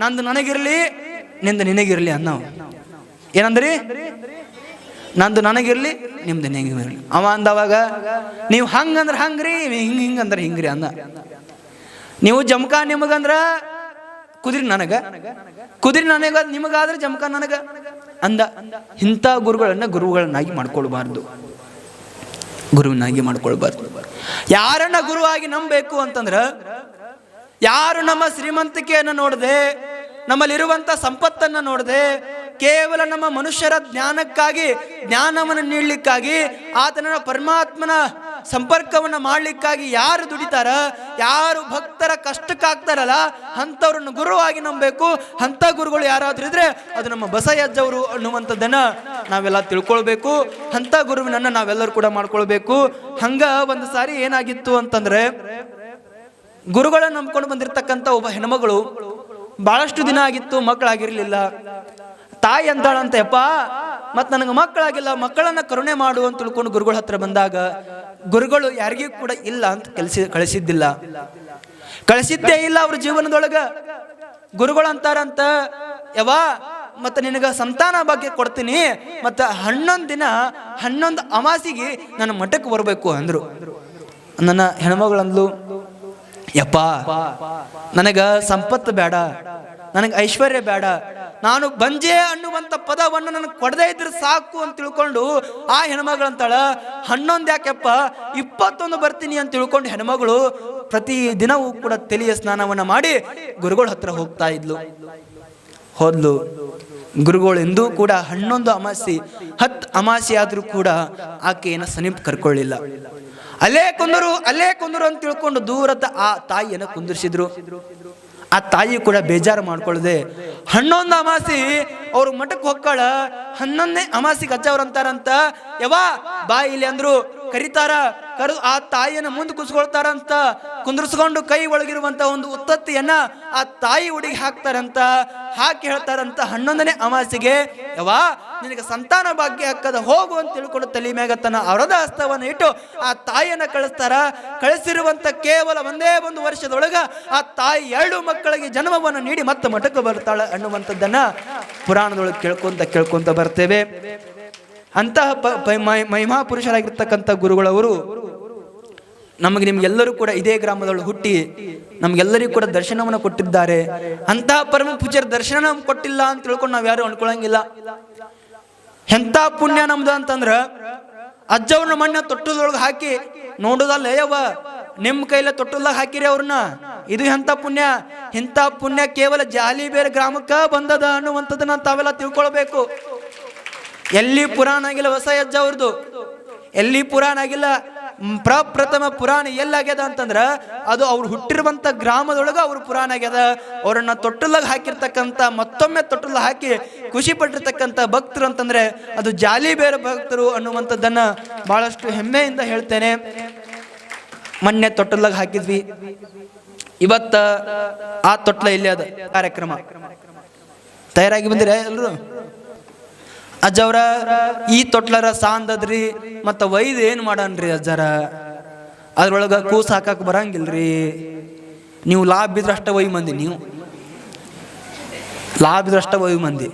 Speaker 1: ನಂದು ನನಗಿರ್ಲಿ ನಿಂದು ನಿನಗಿರ್ಲಿ ಅನ್ನವ. ಏನಂದ್ರಿ, ನಂದು ನನಗಿರ್ಲಿ ನಿಮ್ದು ನಿನಗಿರ್ಲಿ. ಅವ ಅಂದವಾಗ, ನೀವು ಹಂಗಂದ್ರ ಹಂಗ್ರಿ, ಹಿಂಗಂದ್ರ ಹಿಂಗ್ರಿ ಅಂದ. ನೀವು ಜಮಖಾನ್ ನಿಮಗಂದ್ರ ಕುದುರೆ ನನಗ, ನಿಮಗಾದ್ರೆ ಜಮಖಾನ್ ನನಗ ಅಂದ. ಇಂಥ ಗುರುಗಳನ್ನಾಗಿ ಮಾಡ್ಕೊಳ್ಬಾರ್ದು. ಯಾರನ್ನ ಗುರುವಾಗಿ ನಂಬಬೇಕು ಅಂತಂದ್ರ, ಯಾರು ನಮ್ಮ ಶ್ರೀಮಂತಿಕೆಯನ್ನು ನೋಡದೆ, ನಮ್ಮಲ್ಲಿರುವಂತ ಸಂಪತ್ತನ್ನ ನೋಡದೆ, ಕೇವಲ ನಮ್ಮ ಮನುಷ್ಯರ ಜ್ಞಾನಕ್ಕಾಗಿ, ಜ್ಞಾನವನ್ನು ನೀಡಲಿಕ್ಕಾಗಿ, ಆತನ ಪರಮಾತ್ಮನ ಸಂಪರ್ಕವನ್ನ ಮಾಡ್ಲಿಕ್ಕಾಗಿ ಯಾರು ದುಡಿತಾರ, ಯಾರು ಭಕ್ತರ ಕಷ್ಟಕ್ಕಾಗ್ತಾರಲ್ಲ ಅಂಥವ್ರನ್ನ ಗುರುವಾಗಿ ನಂಬಬೇಕು. ಅಂಥ ಗುರುಗಳು ಯಾರಾದ್ರೂ ಇದ್ರೆ ಅದು ನಮ್ಮ ಬಸಯ್ಯಜ್ಜವರು ಅನ್ನುವಂಥದ್ದನ್ನ ನಾವೆಲ್ಲ ತಿಳ್ಕೊಳ್ಬೇಕು. ಅಂಥ ಗುರುವಿನನ್ನ ನಾವೆಲ್ಲರೂ ಕೂಡ ಮಾಡ್ಕೊಳ್ಬೇಕು. ಹಂಗ ಒಂದು ಸಾರಿ ಏನಾಗಿತ್ತು ಅಂತಂದ್ರೆ, ಗುರುಗಳನ್ನ ನಂಬ್ಕೊಂಡು ಬಂದಿರತಕ್ಕಂಥ ಒಬ್ಬ ಹೆಣ್ಮಗಳು ಬಹಳಷ್ಟು ದಿನ ಆಗಿತ್ತು, ಮಕ್ಕಳಾಗಿರ್ಲಿಲ್ಲ. ತಾಯಿ ಅಂತಾಳಂತ, ಯಪ್ಪ ಮತ್ ನನಗೆ ಮಕ್ಕಳಾಗಿಲ್ಲ, ಮಕ್ಕಳನ್ನ ಕರುಣೆ ಮಾಡು ಅಂತ ತಿಳ್ಕೊಂಡು ಗುರುಗಳ ಹತ್ರ ಬಂದಾಗ ಗುರುಗಳು ಯಾರಿಗೂ ಕೂಡ ಇಲ್ಲ ಅಂತ ಕಳಿಸಿದ್ದೇ ಇಲ್ಲ ಅವ್ರ ಜೀವನದೊಳಗ. ಗುರುಗಳು ಅಂತಾರಂತ, ಯವ್ವ ಮತ್ತೆ ನಿನಗ ಸಂತಾನ ಭಾಗ್ಯ ಕೊಡ್ತೀನಿ, ಮತ್ತ 11 ದಿನ 11 ಅಮಾಸಿಗೆ ನನ್ನ ಮಠಕ್ಕೆ ಬರಬೇಕು ಅಂದ್ರು. ನನ್ನ ಹೆಣ್ಮಗಳಂದ್ಲು, ಯಪ್ಪ ನನಗ ಸಂಪತ್ತು ಬೇಡ, ನನಗೆ ಐಶ್ವರ್ಯ ಬೇಡ, ನಾನು ಬಂಜೆ ಅನ್ನುವಂಥ ಪದವನ್ನು ನನಗೆ ಕೊಡದೇ ಇದ್ರೆ ಸಾಕು ಅಂತ ತಿಳ್ಕೊಂಡು ಆ ಹೆಣ್ಮಗಳಂತಾಳ, 11 ಯಾಕೆಪ್ಪ 21 ಬರ್ತೀನಿ ಅಂತ ತಿಳ್ಕೊಂಡು ಹೆಣ್ಮಗಳು ಪ್ರತಿ ದಿನವೂ ಕೂಡ ತಲೆಯ ಸ್ನಾನವನ್ನ ಮಾಡಿ ಗುರುಗಳ ಹತ್ರ ಹೋಗ್ತಾ ಹೋದ್ಲು. ಗುರುಗಳು ಎಂದೂ ಕೂಡ 11 ಅಮಾಸಿ 10 ಅಮಾಸಿ ಆದ್ರೂ ಕೂಡ ಆಕೆಯನ್ನು ಸಮೀಪ ಕರ್ಕೊಳ್ಳಿಲ್ಲ. ಅಲ್ಲೇ ಕುಂದರು ಅಂತ ತಿಳ್ಕೊಂಡು ದೂರದ ಆ ತಾಯಿಯನ್ನು ಕುಂದಿರ್ಸಿದ್ರು. ಆ ತಾಯಿ ಕೂಡ ಬೇಜಾರು ಮಾಡ್ಕೊಳ್ಳದೆ 11 ಅಮಾಸಿ ಅವ್ರ ಮಠಕ್ಕೆ ಹೊಕ್ಕಾಳ. 11ನೇ ಅಮಾಸಿಗೆ ಅಜ್ಜ ಅವ್ರು ಅಂತಾರಂತ, ಯವ್ವ ಬಾ ಇಲ್ಲಿ ಅಂದ್ರು. ಕರೆದು ಆ ತಾಯಿಯನ್ನ ಮುಂದೆ ಕುಸ್ಕೊಳ್ತಾರಂತ. ಕುಂದ್ರಿಸ್ಕೊಂಡು ಕೈ ಒಳಗಿರುವಂತ ಒಂದು ಉತ್ತತ್ತಿಯನ್ನ ಆ ತಾಯಿ ಹುಡುಗಿ ಹಾಕ್ತಾರಂತ. ಹಾಕಿ ಹೇಳ್ತಾರಂತ, 11ನೇ ಅಮಾಸಿಗೆ ಯವ್ವ ನಿನಗೆ ಸಂತಾನ ಭಾಗ್ಯ ಹಕ್ಕದ ಹೋಗು ಅಂತ ತಿಳ್ಕೊಂಡು ತಲೆ ಮ್ಯಾಗ ತನ್ನ ಅವರದ ಹಸ್ತವನ್ನು ಇಟ್ಟು ಆ ತಾಯಿಯನ್ನ ಕಳಿಸಿರುವಂತ ಕೇವಲ ಒಂದೇ 1 ವರ್ಷದೊಳಗ ಆ ತಾಯಿ 2 ಮಕ್ಕಳಿಗೆ ಜನ್ಮವನ್ನು ನೀಡಿ ಮತ್ತೆ ಮಠಕ್ಕೆ ಬರ್ತಾಳೆ ಅನ್ನುವಂಥದ್ದನ್ನ ಪುರಾಣದೊಳಗೆ ಕೇಳ್ಕೊಂತ ಬರ್ತೇವೆ. ಅಂತಹ ಮಹಿಮಾ ಪುರುಷರಾಗಿರ್ತಕ್ಕಂಥ ಗುರುಗಳವರು ನಿಮ್ಗೆಲ್ಲರೂ ಕೂಡ ಇದೇ ಗ್ರಾಮದೊಳಗೆ ಹುಟ್ಟಿ ನಮ್ಗೆಲ್ಲರಿಗೂ ಕೂಡ ದರ್ಶನವನ್ನು ಕೊಟ್ಟಿದ್ದಾರೆ. ಅಂತಹ ಪರಮ ಪೂಜ್ಯರ ದರ್ಶನ ನಮ್ಗೆ ಕೊಟ್ಟಿಲ್ಲ ಅಂತ ತಿಳ್ಕೊಂಡು ನಾವ್ ಯಾರು ಅನ್ಕೊಳಂಗಿಲ್ಲ. ಎಂತ ಪುಣ್ಯ ನಮ್ದು ಅಂತಂದ್ರ, ಅಜ್ಜವ್ರನ್ನ ಮಣ್ಣ ತೊಟ್ಟದೊಳಗೆ ಹಾಕಿ ನೋಡುದಲ್ಲ, ಯವ್ವ ನಿಮ್ ಕೈಲ ತೊಟ್ಟದಾಗ ಹಾಕಿರಿ ಅವ್ರನ್ನ, ಇದು ಎಂತ ಪುಣ್ಯ. ಇಂಥ ಪುಣ್ಯ ಕೇವಲ ಜಾಲಿಬೇರೆ ಗ್ರಾಮಕ್ಕ ಬಂದದ ಅನ್ನುವಂಥದ್ದನ್ನ ತಾವೆಲ್ಲ ತಿಳ್ಕೊಳ್ಬೇಕು. ಎಲ್ಲಿ ಪುರಾಣ ಆಗಿಲ್ಲ ಬಸಯ್ಯಜ್ಜ ಅವ್ರದ್ದು, ಎಲ್ಲಿ ಪುರಾಣ ಆಗಿಲ್ಲ. ಪ್ರಪ್ರಥಮ ಪುರಾಣ ಎಲ್ಲಾಗ್ಯದ ಅಂತಂದ್ರ ಅದು ಅವ್ರು ಹುಟ್ಟಿರುವಂತ ಗ್ರಾಮದೊಳಗ ಅವ್ರ ಪುರಾಣ ಆಗ್ಯದ. ಅವ್ರನ್ನ ತೊಟ್ಟಲಾಗ ಹಾಕಿರ್ತಕ್ಕಂಥ, ಮತ್ತೊಮ್ಮೆ ತೊಟ್ಟಲ ಹಾಕಿ ಖುಷಿ ಪಟ್ಟಿರ್ತಕ್ಕಂಥ ಭಕ್ತರು ಅಂತಂದ್ರೆ ಅದು ಜಾಲಿಬೇರೆ ಭಕ್ತರು ಅನ್ನುವಂಥದ್ದನ್ನ ಬಹಳಷ್ಟು ಹೆಮ್ಮೆಯಿಂದ ಹೇಳ್ತೇನೆ. ಮೊನ್ನೆ ತೊಟ್ಟಲಾಗ ಹಾಕಿದ್ವಿ, ಇವತ್ತ ಆ ತೊಟ್ಲ ಇಲ್ಲಿ ಅದ ಕಾರ್ಯಕ್ರಮ. ತಯಾರಾಗಿ ಬಂದಿರ ಎಲ್ರು? ಅಜ್ಜವ್ರ ಈ ತೊಟ್ಲರ ಸಾಂದದ್ರಿ ಮತ್ತ ಒಯ್ದು ಏನ್ ಮಾಡನ್ರಿ ಅಜ್ಜರ, ಅದ್ರೊಳಗ ಕೂಸ್ ಹಾಕಕ್ ಬರಂಗಿಲ್ರಿ. ನೀವು ಲಾಭ ಇದ್ರಷ್ಟ ಒಯ್ ಮಂದಿ, ನೀವು ಲಾಭ ಇದ್ರಷ್ಟ ಒಯ್ ಮಂದಿ.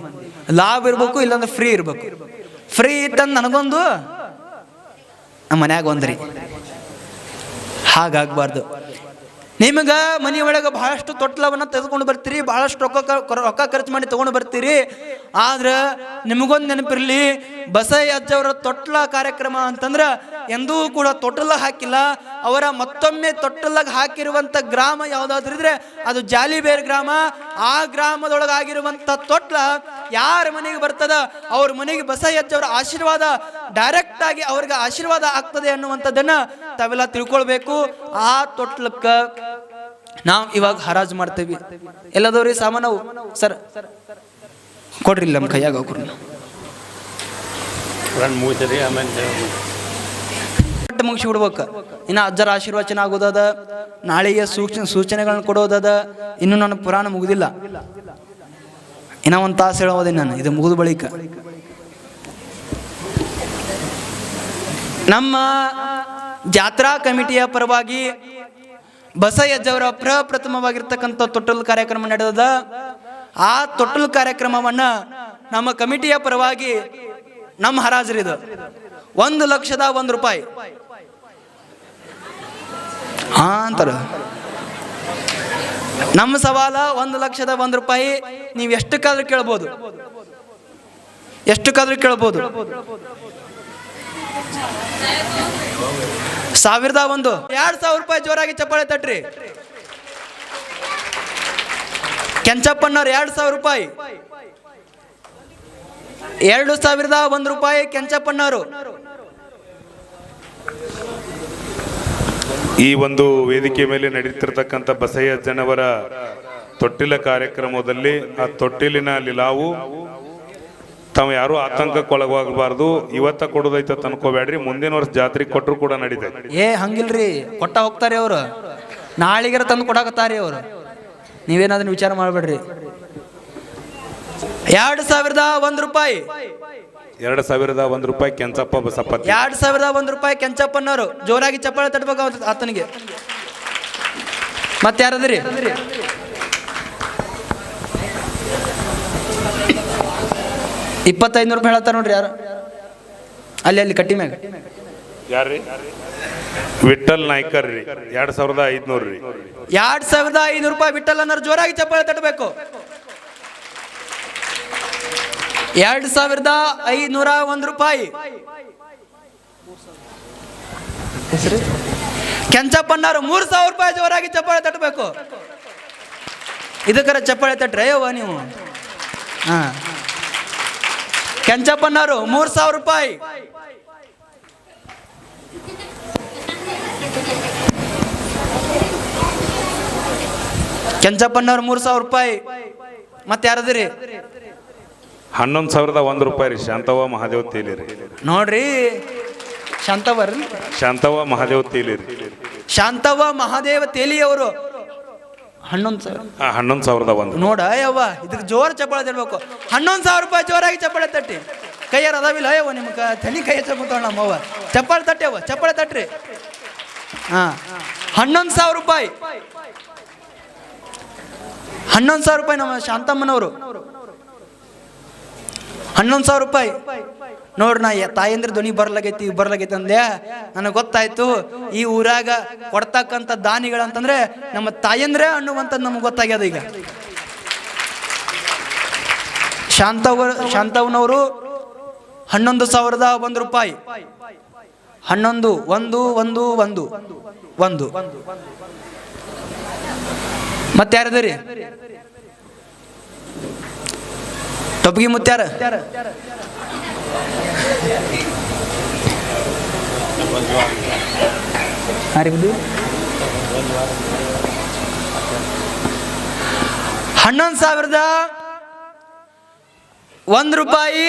Speaker 1: ಲಾಭ ಇರ್ಬೇಕು, ಇಲ್ಲಾಂದ್ರೆ ಫ್ರೀ ಇರ್ಬೇಕು. ಫ್ರೀ ಇತ್ತಂದ್ ನನಗೊಂದು, ನಮ್ಮ ಮನ್ಯಾಗ ಒಂದ್ರಿ. ಹಾಗಾಗ್ಬಾರ್ದು. ನಿಮಗ ಮನೆಯೊಳಗ ಬಹಳಷ್ಟು ತೊಟ್ಲವನ್ನ ತೆಗೆದುಕೊಂಡು ಬರ್ತೀರಿ, ಬಹಳಷ್ಟು ರೊಕ್ಕ ಖರ್ಚು ಮಾಡಿ ತಗೊಂಡು ಬರ್ತೀರಿ. ಆದ್ರ ನಿಮಗೊಂದು ನೆನಪಿರ್ಲಿ, ಬಸಯ್ಯಜ್ಜವರ ತೊಟ್ಲ ಕಾರ್ಯಕ್ರಮ ಅಂತಂದ್ರ ಎಂದೂ ಕೂಡ ತೊಟ್ಟಲ ಹಾಕಿಲ್ಲ. ಅವರ ಮತ್ತೊಮ್ಮೆ ತೊಟ್ಟಲಾಗ ಹಾಕಿರುವಂತ ಗ್ರಾಮ ಯಾವ್ದಾದ್ರು ಇದ್ರೆ ಅದು ಜಾಲಿಬೇರ್ ಗ್ರಾಮ. ಆ ಗ್ರಾಮದೊಳಗಾಗಿರುವಂತ ತೊಟ್ಲ ಯಾರ ಮನೆಗೆ ಬರ್ತದ ಅವ್ರ ಮನೆಗೆ ಬಸಯ್ಯಜ್ಜವರ ಆಶೀರ್ವಾದ ಡೈರೆಕ್ಟ್ ಆಗಿ ಅವ್ರಿಗೆ ಆಶೀರ್ವಾದ ಆಗ್ತದೆ ಅನ್ನುವಂಥದ್ದನ್ನ ತಾವೆಲ್ಲ ತಿಳ್ಕೊಳ್ಬೇಕು. ಆ ತೊಟ್ಲಕ್ಕ ನಾವು ಇವಾಗ ಹರಾಜು ಮಾಡ್ತೇವಿ. ಎಲ್ಲದವ್ರಿ ಸಾಮಾನು ಸರ್ ಕೊಡ್ರಿ, ನಮ್ಮ ಕೈಯಾಗ ಮುಗಿಸಿ ಬಿಡ್ಬೇಕು. ಇನ್ನು ಅಜ್ಜರ ಆಶೀರ್ವಚನ ಆಗೋದದ, ನಾಳೆಗೆ ಸೂಚನೆಗಳನ್ನ ಕೊಡೋದದ. ಇನ್ನು ನನ್ನ ಪುರಾಣ ಮುಗುದಿಲ್ಲ, ಇನ್ನ 1 ತಾಸು ಹೇಳೋದೇ ನಾನು. ಇದು ಮುಗಿದ ಬಳಿಕ ನಮ್ಮ ಜಾತ್ರಾ ಕಮಿಟಿಯ ಪರವಾಗಿ ಬಸಯ್ಯಜ್ಜವರ ಪ್ರಪ್ರಥಮವಾಗಿರ್ತಕ್ಕಂಥ ತೊಟ್ಟಲು ಕಾರ್ಯಕ್ರಮ ನಡೆದ. ಆ ತೊಟ್ಟಲು ಕಾರ್ಯಕ್ರಮವನ್ನ ನಮ್ಮ ಕಮಿಟಿಯ ಪರವಾಗಿ ನಮ್ಮ ಹರಾಜರಿದು 1,01 ರೂಪಾಯಿ ಅಂತಾರ. ನಮ್ಮ ಸವಾಲ 1,01 ರೂಪಾಯಿ. ನೀವು ಎಷ್ಟಕ್ಕಾದ್ರೂ ಕೇಳ್ಬೋದು, ಎಷ್ಟಕ್ಕಾದ್ರೂ ಕೇಳ್ಬೋದು. 1001 2,000 ರೂಪಾಯಿ ಜೋರಾಗಿ ಚಪ್ಪಾಳೆ ತಟ್ರಿ. ಕೆಂಚಪ್ಪಣ್ಣವ್ರು 2,000 ರೂಪಾಯಿ, 2,001 ರೂಪಾಯಿ ಕೆಂಚಪ್ಪಣ್ಣವರು.
Speaker 3: ಈ ಒಂದು ವೇದಿಕೆ ಮೇಲೆ ನಡೀತಿರ್ತಕ್ಕಂಥ ಬಸಯ್ಯಜ್ಜನವರ ತೊಟ್ಟಿಲ ಕಾರ್ಯಕ್ರಮದಲ್ಲಿ ಆ ತೊಟ್ಟಿಲಿನ ಲಿಲಾವು ತಾವು ಯಾರು ಆತಂಕಕ್ಕೊಳಗಾಗಬಾರ್ದು. ಇವತ್ತ ಕೊಡೋದೈತ ಅನ್ಕೋಬೇಡ್ರಿ, ಮುಂದಿನ ವರ್ಷ ಜಾತ್ರೆ ಕೊಟ್ಟರು ಕೂಡ ನಡೀತೈತೆ.
Speaker 1: ಹಂಗಿಲ್ರಿ, ಕೊಟ್ಟ ಹೋಗ್ತಾರೆ ಅವರು, ನಾಳಿಗರ ತಂದು ಕೊಡಾಕತ್ತಾರೆ ಅವರು. ನೀವೇನಾದ್ರೂ ವಿಚಾರ ಮಾಡಬೇಡ್ರಿ. 2001 ರೂಪಾಯಿ,
Speaker 3: 2001 ರೂಪಾಯಿ ಕೆಂಚಪ್ಪ ಬಸಪ್ಪ.
Speaker 1: 2001 ರೂಪಾಯಿ ಕೆಂಚಪ್ಪನವರು. ಜೋರಾಗಿ ಚಪ್ಪಾಳೆ ತಟ್ಬೇಕು ಆತನಿಗೆ. ಮತ್ತೆ ಯಾರದ್ರಿ? 2500 ರೂಪಾಯಿ ಹೇಳ್ತಾರ ನೋಡ್ರಿ. ಯಾರು ಅಲ್ಲಿ ಕಟ್ಟಿ ಮ್ಯಾಗ?
Speaker 3: ಯಾರ್ರಿ? ವಿಠಲ್ ನಾಯ್ಕರ್ ರೀ. 2500 ರೀ.
Speaker 1: 2500 ರೂಪಾಯಿ ವಿಠಲ್ ಅನ್ನೋರು. ಜೋರಾಗಿ ಚಪ್ಪಾಳೆ ತಟ್ಟಬೇಕು. 2501 ರೂಪಾಯಿ ಕೆಂಚಪ್ಪನ್ನವರು. 3000 ರೂಪಾಯಿ. ಜೋರಾಗಿ ಚಪ್ಪಾಳೆ ತಟ್ಟಬೇಕು. ಇದಕ್ಕರ ಚಪ್ಪಾಳೆ ತಟ್ರೆ ಯವ್ವ ನೀವು. ಹಾ, ಕೆಂಚಪ್ಪನ್ನವರು 3000 ರೂಪಾಯಿ. ಕೆಂಚಪ್ಪನ್ನವರು 3000 ರೂಪಾಯಿ. ಮತ್ತೆ ಯಾರದ್ರಿ?
Speaker 3: 11,001 ರೂಪಾಯಿ ರೀ. ಶಾಂತವ್ವ ಮಹಾದೇವ್ ತೇಲಿ ರೀ.
Speaker 1: ನೋಡ್ರಿ, ಶಾಂತವ್ವ
Speaker 3: ಮಹಾದೇವ್ ತೇಲಿ ರೀ.
Speaker 1: ಶಾಂತವ್ವ ಮಹಾದೇವ ತೇಲಿಯವರು 11,000.
Speaker 3: 11,001.
Speaker 1: ನೋಡ ಯವ್ವ, ಇದಕ್ಕೆ ಜೋರ್ ಚಪ್ಪಾಳೆ ತಟ್ಟಬೇಕು. 11,000 ರೂಪಾಯಿ. ಜೋರಾಗಿ ಚಪ್ಪಾಳೆ ತಟ್ಟಿ. ಕೈಯಾರ ಅದಾವಿಲ್ಲ ಯವ್ವ ನಿಮ್ಮ ತನಿ ಕೈ ಚಪ್ಪಾಳೆ ನಮ್ಮವ್ವ. ಚಪ್ಪಾಳೆ ತಟ್ಟೆವ್ವ, ಚಪ್ಪಾಳೆ ತಟ್ರಿ. ಹಾ, 11,000 ರೂಪಾಯಿ. 11,000 ರೂಪಾಯಿ ನಮ್ಮ ಶಾಂತಮ್ಮನವರು. 11,000 ರೂಪಾಯಿ. ನೋಡ್ರಿ, ನಾ ತಾಯಂದ್ರ ಧ್ವನಿ ಬರ್ಲಾಗೈತಿ ಅಂದೆ. ನನಗೆ ಗೊತ್ತಾಯ್ತು ಈ ಊರಾಗ ಕೊಡ್ತಕ್ಕಂಥ ದಾನಿಗಳಂತಂದ್ರೆ ನಮ್ಮ ತಾಯಂದ್ರೆ ಅನ್ನುವಂಥದ್ದು ನಮ್ಗೆ ಗೊತ್ತಾಗ್ಯದ ಈಗ. ಶಾಂತವ್ನವರು 11,001 ರೂಪಾಯಿ. 11,111 ಮತ್ತೆ ಯಾರದ್ರಿ? ಟೊಪ್ಗಿ ಮುತ್ಯಾರ. ಹರಿಬುದು 11,001 ರೂಪಾಯಿ.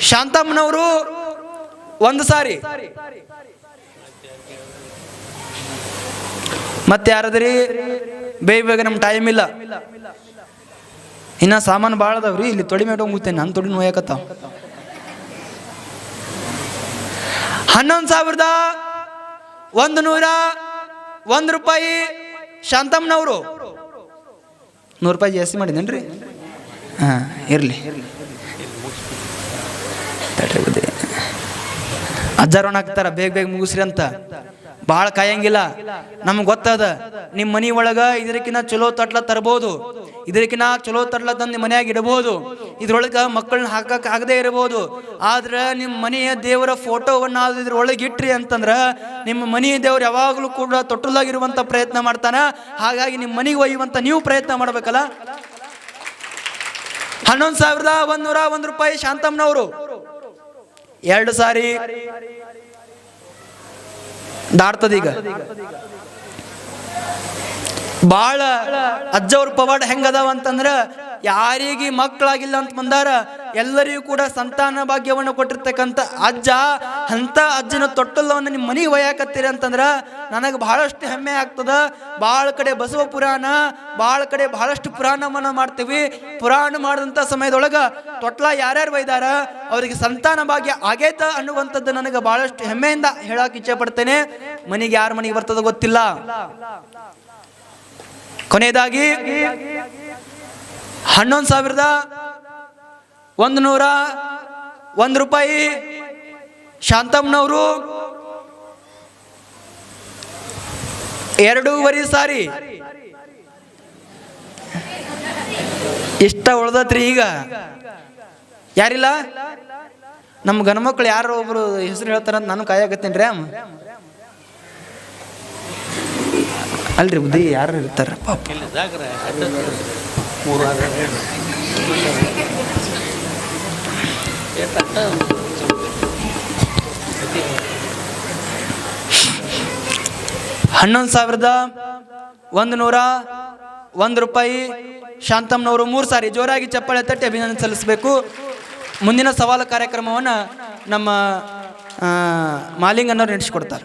Speaker 1: ಶಾಂತಮ್ಮನವರು 1 ಸಾರಿ. ಮತ್ತೆ ಯಾರದ್ರಿ? ಬೇಗ ನಮ್ಮ ಟೈಮ್ ಇಲ್ಲ. ಇನ್ನ ಸಾಮಾನು ಭಾಳ ಅದಾವ್ರಿ. ಇಲ್ಲಿ ತೊಡಿ ಮೇಟ ಹೋಗ್ತೇನೆ, ನನ್ನ ತೊಡಿ ನೋಯಕತ್ತಾವ. 11,101 ರೂಪಾಯಿ. ಶಾಂತಮ್ಮನವರು 100 ರೂಪಾಯಿ ಜಾಸ್ತಿ ಮಾಡಿದೇನ್ರಿ? ಹಾಂ, ಇರಲಿ. ಅಜ್ಜಾರೋಣ ಹಾಕ್ತಾರ ಬೇಗ ಮುಗಿಸ್ರಿ ಅಂತ. ಭಾಳ ಕಾಯಂಗಿಲ್ಲ. ನಮ್ಗೆ ಗೊತ್ತದ ನಿಮ್ಮ ಮನೆ ಒಳಗೆ ಇದಕ್ಕಿನ್ನ ಚಲೋ ತಟ್ಲ ತರ್ಬೋದು, ಇದಕ್ಕಿನ್ನ ಚಲೋ ತಟ್ಲ ತಂದು ಮನ್ಯಾಗ ಇಡಬಹುದು, ಇದ್ರೊಳಗೆ ಮಕ್ಕಳನ್ನ ಹಾಕಕ್ಕೆ ಆಗದೆ ಇರಬಹುದು. ಆದ್ರೆ ನಿಮ್ಮ ಮನೆಯ ದೇವರ ಫೋಟೋವನ್ನು ಇದ್ರೊಳಗೆ ಇಟ್ರಿ ಅಂತಂದ್ರೆ ನಿಮ್ಮ ಮನೆಯ ದೇವ್ರು ಯಾವಾಗಲೂ ಕೂಡ ತೊಟ್ಟಲಾಗಿರುವಂಥ ಪ್ರಯತ್ನ ಮಾಡ್ತಾನ. ಹಾಗಾಗಿ ನಿಮ್ಮ ಮನೆಗೆ ಒಯ್ಯುವಂಥ ನೀವು ಪ್ರಯತ್ನ ಮಾಡ್ಬೇಕಲ್ಲ. 11,101 ರೂಪಾಯಿ. ಶಾಂತಮ್ಮನವರು 2 ಸಾರಿ ದಾಟ್ತದೀಗ. ಬಾಳ ಅಜ್ಜವ್ರ ಪವಾಡ ಹೆಂಗದಾವ ಅಂತಂದ್ರ, ಯಾರಿಗೆ ಮಕ್ಕಳಾಗಿಲ್ಲ ಅಂತ ಬಂದಾರ ಎಲ್ಲರಿಗೂ ಕೂಡ ಸಂತಾನ ಭಾಗ್ಯವನ್ನು ಕೊಟ್ಟಿರ್ತಕ್ಕಂಥ ಅಜ್ಜ. ಅಂತ ಅಜ್ಜನ ತೊಟ್ಟಲವನ್ನು ನಿಮ್ಮ ಮನೆಗೆ ಒಯ್ಯಾಕತ್ತೀರಿ ಅಂತಂದ್ರ ನನಗೆ ಬಹಳಷ್ಟು ಹೆಮ್ಮೆ ಆಗ್ತದ. ಭಾಳ ಕಡೆ ಬಸವ ಪುರಾಣ, ಭಾಳ ಕಡೆ ಬಹಳಷ್ಟು ಪುರಾಣವನ್ನು ಮಾಡ್ತೀವಿ. ಪುರಾಣ ಮಾಡಿದಂಥ ಸಮಯದೊಳಗ ತೊಟ್ಲ ಯಾರ್ಯಾರು ಒಯ್ದಾರ ಅವರಿಗೆ ಸಂತಾನ ಭಾಗ್ಯ ಆಗೈತ ಅನ್ನುವಂಥದ್ದು ನನಗೆ ಬಹಳಷ್ಟು ಹೆಮ್ಮೆಯಿಂದ ಹೇಳಕ್ ಇಚ್ಛೆ ಪಡ್ತೇನೆ. ಮನೆಗೆ ಯಾರ ಮನೆಗೆ ಬರ್ತದ ಗೊತ್ತಿಲ್ಲ. ಕೊನೆಯದಾಗಿ 11,101 ರೂಪಾಯಿ. ಶಾಂತಮ್ಮನವರು 2.5 ಸಾರಿ. ಇಷ್ಟ ಉಳ್ದತ್ರಿ. ಈಗ ಯಾರಿಲ್ಲ? ನಮ್ಮ ಗಣಮಕ್ಳು ಯಾರು ಒಬ್ರು ಹೆಸರು ಹೇಳ್ತಾರಂತ ನಾನು ಕಾಯಾಕತ್ತೇನ್ರಿ. ಅಲ್ರಿ ಬುದ್ಧಿ ಯಾರು ಇರ್ತಾರ ಪಾಪ. 11,101 ರೂಪಾಯಿ. ಶಾಂತಮ್ನವರು 3 ಸಾರಿ ಜೋರಾಗಿ ಚಪ್ಪಾಳೆ ತಟ್ಟಿ ಅಭಿನಂದನೆ ಸಲ್ಲಿಸಬೇಕು. ಮುಂದಿನ ಸವಾಲು ಕಾರ್ಯಕ್ರಮವನ್ನು ನಮ್ಮ ಮಾಲಿಂಗನ್ನವರು ನಡೆಸಿಕೊಡ್ತಾರೆ.